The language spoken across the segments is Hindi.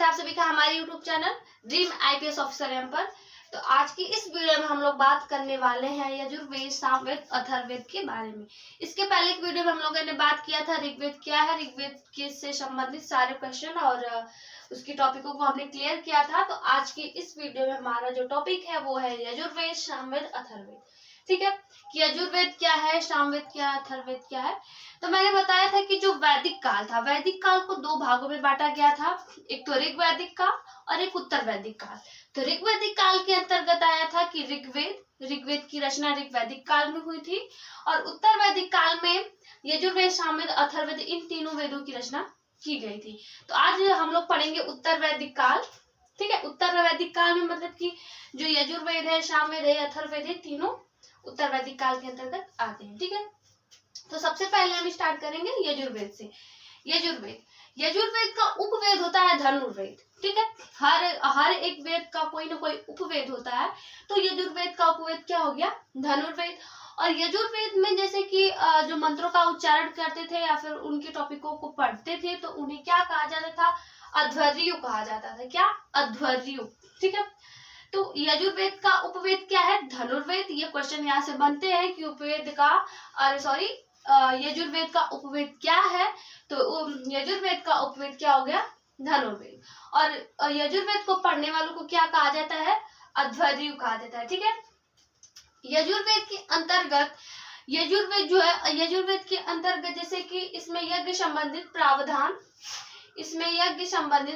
स्वागत है आप सभी का हमारे YouTube channel dream IPS officer M पर। तो आज की इस वीडियो में हम लोग बात करने वाले हैं यजुर्वेद, सामवेद, अथर्ववेद के बारे में। इसके पहले एक वीडियो में हम लोगों ने बात किया था ऋग्वेद क्या है, ऋग्वेद के से संबंधित सारे क्वेश्चन और उसकी टॉपिकों को हमने क्लियर किया था। तो आज की इस वीडियो में हमारा जो टॉपिक है वो है यजुर्वेद, सामवेद, अथर्ववेद। ठीक है कि यजुर्वेद क्या है, सामवेद क्या है, अथर्ववेद क्या है। तो मैंने बताया था कि जो वैदिक काल था, वैदिक काल को दो भागों में बांटा गया था, एक तो ऋग वैदिक काल और एक उत्तर वैदिक काल। तो ऋग वैदिक काल के अंतर्गत आया था कि ऋग्वेद की रचना ऋग वैदिक काल में हुई थी और उत्तर वैदिक काल में यजुर्वेद, सामवेद, अथर्ववेद इन तीनों वेदों की रचना की गई थी। तो आज हम लोग पढ़ेंगे उत्तर वैदिक काल। ठीक है, उत्तर वैदिक काल में मतलब कि जो यजुर्वेद है, सामवेद है, अथर्ववेद है, तीनों उत्तर वैदिक काल के अंतर्गत आते हैं। ठीक है, तो सबसे पहले हम स्टार्ट करेंगे यजुर्वेद से। यजुर्वेद का उपवेद होता है धनुर्वेद। ठीक है, हर एक वेद का कोई ना कोई उपवेद होता है। तो यजुर्वेद का उपवेद क्या हो गया, धनुर्वेद। और यजुर्वेद में जैसे कि जो मंत्रों का उच्चारण करते थे या फिर उनके टॉपिकों को पढ़ते थे तो उन्हें क्या कहा जाता था, अध्वर्यु कहा जाता था। क्या, अध्वर्यु। ठीक है, तो यजुर्वेद का उपवेद क्या है, धनुर्वेद। ये क्वेश्चन यहाँ से बनते हैं कि यजुर्वेद का उपवेद क्या है। तो यजुर्वेद का उपवेद क्या हो गया, धनुर्वेद। और यजुर्वेद को पढ़ने वालों को क्या कहा जाता है, अध्वर्यु कहा जाता है। ठीक है, यजुर्वेद के अंतर्गत यजुर्वेद जो है, यजुर्वेद के अंतर्गत जैसे कि इसमें यज्ञ संबंधित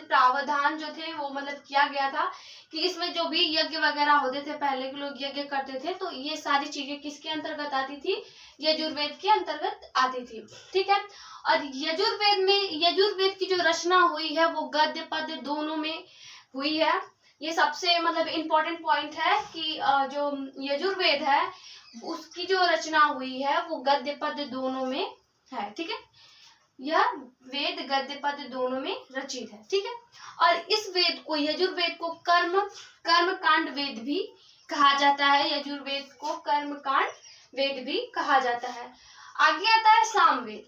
प्रावधान जो थे वो मतलब किया गया था कि इसमें जो भी यज्ञ वगैरह होते थे, पहले के लोग यज्ञ करते थे, तो ये सारी चीजें किसके अंतर्गत आती थी, यजुर्वेद के अंतर्गत आती थी। ठीक है, और यजुर्वेद की जो रचना हुई है वो गद्य पद्य दोनों में हुई है। ये सबसे मतलब इम्पोर्टेंट पॉइंट है कि जो यजुर्वेद है उसकी जो रचना हुई है वो गद्य पद्य दोनों में है। ठीक है, यह वेद गद्य पद्य दोनों में रचित है। ठीक है, और इस वेद को, यजुर्वेद को कर्मकांड वेद भी कहा जाता है। यजुर्वेद को कर्मकांड वेद भी कहा जाता है। आगे आता है सामवेद।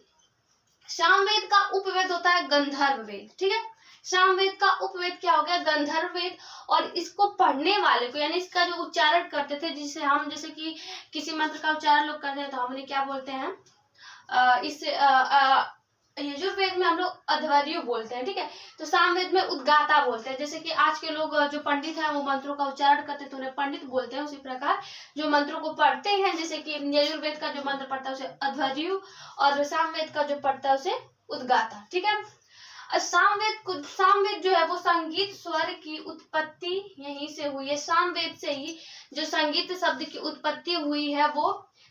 सामवेद का उपवेद होता है गंधर्व वेद। ठीक है, सामवेद का उपवेद क्या हो गया, गंधर्व वेद। और इसको पढ़ने वाले को, यानी इसका जो उच्चारण करते थे, जिसे हम जैसे कि किसी मंत्र का उच्चारण लोग करते हैं तो हम उन्हें क्या बोलते हैं, यजुर्वेद में हम लोग अध्वर्यु बोलते हैं। ठीक है, तो सामवेद में उद्गाता बोलते हैं। जैसे कि आज के लोग जो पंडित हैं वो मंत्रों का उच्चारण करते हैं तो उन्हें पंडित बोलते हैं। उसी प्रकार जो मंत्रों को पढ़ते हैं, जैसे कि यजुर्वेद का जो मंत्र पढ़ता है उसे अध्वर्यु और सामवेद का जो पढ़ता है उसे उद्गाता। ठीक है, सामवेद जो है वो संगीत स्वर की उत्पत्ति यहीं से हुई है। सामवेद से ही जो संगीत शब्द की उत्पत्ति हुई है वो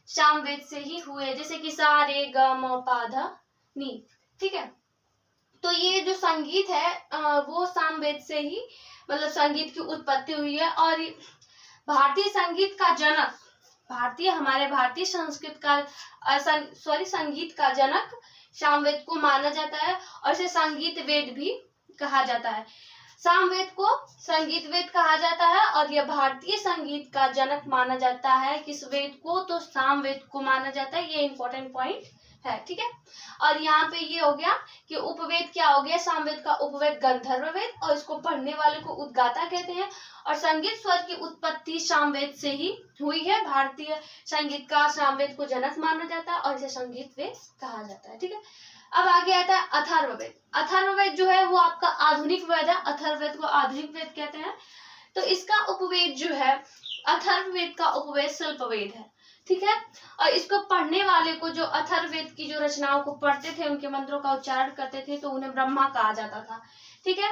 सामवेद से ही हुई है। जैसे कि सा रे ग म पा ध नी। ठीक है, तो ये जो संगीत है वो सामवेद से ही मतलब संगीत की उत्पत्ति हुई है। और भारतीय संगीत का जनक, भारतीय संगीत का जनक सामवेद को माना जाता है और इसे संगीत वेद भी कहा जाता है। सामवेद को संगीत वेद कहा जाता है और यह भारतीय संगीत का जनक माना जाता है। किस वेद को, तो सामवेद को माना जाता है। ये इंपॉर्टेंट पॉइंट है। ठीक है, और यहाँ पे ये हो गया कि उपवेद क्या हो गया, सामवेद का उपवेद गंधर्व वेद और इसको पढ़ने वाले को उद्गाता कहते हैं। और संगीत स्वर की उत्पत्ति सामवेद से ही हुई है। भारतीय संगीत का सामवेद को जनक माना जाता है और इसे संगीत वेद कहा जाता है। ठीक है, अब आगे आता है अथर्ववेद। अथर्ववेद जो है वो आपका आधुनिक वेद है। अथर्ववेद को आधुनिक वेद कहते हैं। तो इसका उपवेद जो है, अथर्ववेद का उपवेद स्वल्पवेद है। ठीक है, और इसको पढ़ने वाले को, जो अथर्ववेद की जो रचनाओं को पढ़ते थे, उनके मंत्रों का उच्चारण करते थे, तो उन्हें ब्रह्मा कहा जाता था। ठीक है,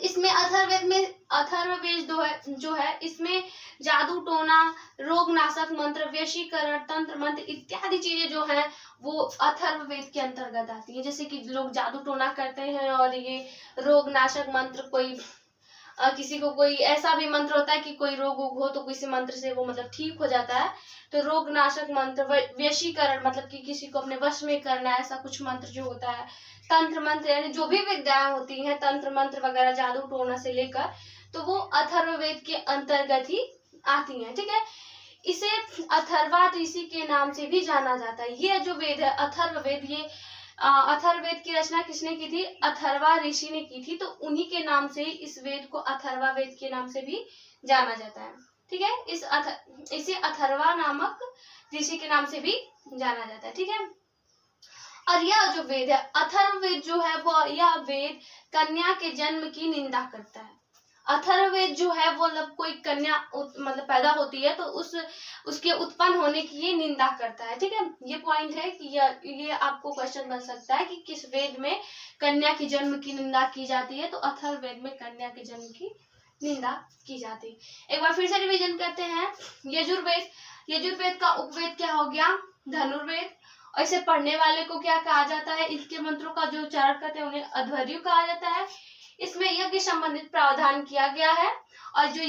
इसमें अथर्ववेद जो है इसमें जादू टोना, रोग नाशक मंत्र, वशीकरण, तंत्र मंत्र इत्यादि चीजें जो हैं वो अथर्ववेद के अंतर्गत आती है। जैसे कि लोग जादू टोना करते हैं और ये रोग नाशक मंत्र, कोई किसी को कोई ऐसा भी मंत्र होता है कि कोई रोग हो तो किसी मंत्र से वो मतलब ठीक हो जाता है। तो रोग नाशक मंत्र, वशीकरण मतलब कि किसी को अपने वश में करना, ऐसा कुछ मंत्र जो होता है। तंत्र मंत्र यानी जो भी विद्याएं होती हैं, तंत्र मंत्र वगैरह जादू टोना से लेकर, तो वो अथर्ववेद के अंतर्गत ही आती हैं। ठीक है, इसे अथर्वा ऋषि के नाम से भी जाना जाता है। ये जो वेद है अथर्ववेद, ये अथर्ववेद की रचना किसने की थी? अथर्वा ऋषि ने की थी। तो उन्हीं के नाम से ही इस वेद को अथर्वा वेद के नाम से भी जाना जाता है। ठीक है, इसे अथर्वा नामक ऋषि के नाम से भी जाना जाता है। ठीक है, और यह जो वेद है अथर्ववेद जो है वो यह वेद कन्या के जन्म की निंदा करता है। अथर्ववेद जो है वो मतलब कोई कन्या मतलब पैदा होती है तो उसके उत्पन्न होने की ये निंदा करता है। ठीक है, ये पॉइंट है कि ये आपको क्वेश्चन बन सकता है कि किस वेद में कन्या के जन्म की निंदा की जाती है। तो अथर्ववेद में कन्या के जन्म की निंदा की जाती है। एक बार फिर से रिवीजन करते हैं। यजुर्वेद का उपवेद क्या हो गया? धनुर्वेद। और इसे पढ़ने वाले को क्या कहा जाता है? इसके मंत्रों का जो उच्चारण करते हैं उन्हें अध्वर्यु कहा जाता है। इसमें यज्ञ संबंधित प्रावधान किया गया है। और जो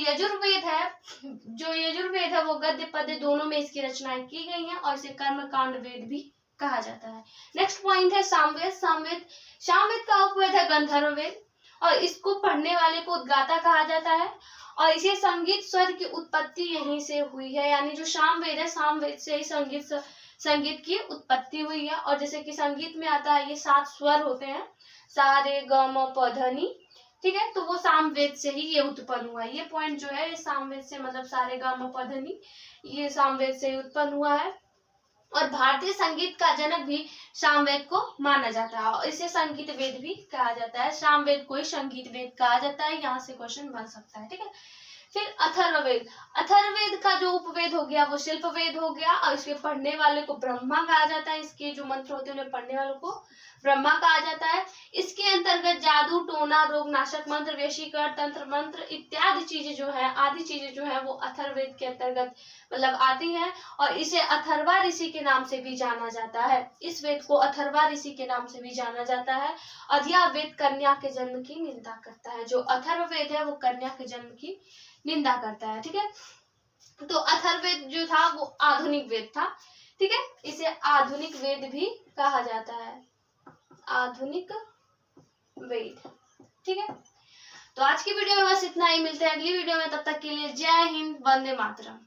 यजुर्वेद है वो गद्य पद्य दोनों में इसकी रचनाएं की गई हैं और इसे कर्मकांड वेद भी कहा जाता है। नेक्स्ट पॉइंट है सामवेद। सामवेद का उपवेद है गंधर्व वेद और इसको पढ़ने वाले को उद्गाता कहा जाता है। और इसे संगीत स्वर की उत्पत्ति यहीं से हुई है, यानी जो सामवेद है सामवेद से ही संगीत की उत्पत्ति हुई है। और जैसे कि संगीत में आता है ये 7 स्वर होते हैं, सा रे ग म प ध नि। ठीक है, तो वो सामवेद से ही ये उत्पन्न हुआ है। ये पॉइंट जो है सामवेद से मतलब सा रे ग म प ध नि ये सामवेद से ही उत्पन्न हुआ है। और भारतीय संगीत का जनक भी सामवेद को माना जाता है और इसे संगीत वेद भी कहा जाता है। सामवेद को ही संगीत वेद कहा जाता है, यहाँ से क्वेश्चन बन सकता है। ठीक है, फिर अथर्ववेद का जो उपवेद हो गया वो शिल्प वेद हो गया और इसके पढ़ने वाले को ब्रह्मा कहा जाता है। इसके जो मंत्र होते हैं उन्हें पढ़ने वालों को ब्रह्मा कहा जाता है। इसके अंतर्गत जादू, टोना, रोगनाशक मंत्र, वशीकरण तंत्र मंत्र इत्यादि चीजें जो है वो अथर्ववेद के अंतर्गत मतलब आती हैं और इसे अथर्वा ऋषि के नाम से भी जाना जाता है। इस वेद को अथर्वा ऋषि के नाम से भी जाना जाता है और यह वेद कन्या के जन्म की निंदा करता है। जो अथर्ववेद है वो कन्या के जन्म की निंदा करता है। ठीक है, तो अथर्ववेद जो था वो आधुनिक वेद था। ठीक है, इसे आधुनिक वेद भी कहा जाता है, आधुनिक वेद। ठीक है, तो आज की वीडियो में बस इतना ही। मिलते हैं अगली वीडियो में, तब तक के लिए जय हिंद, वंदे मातरम।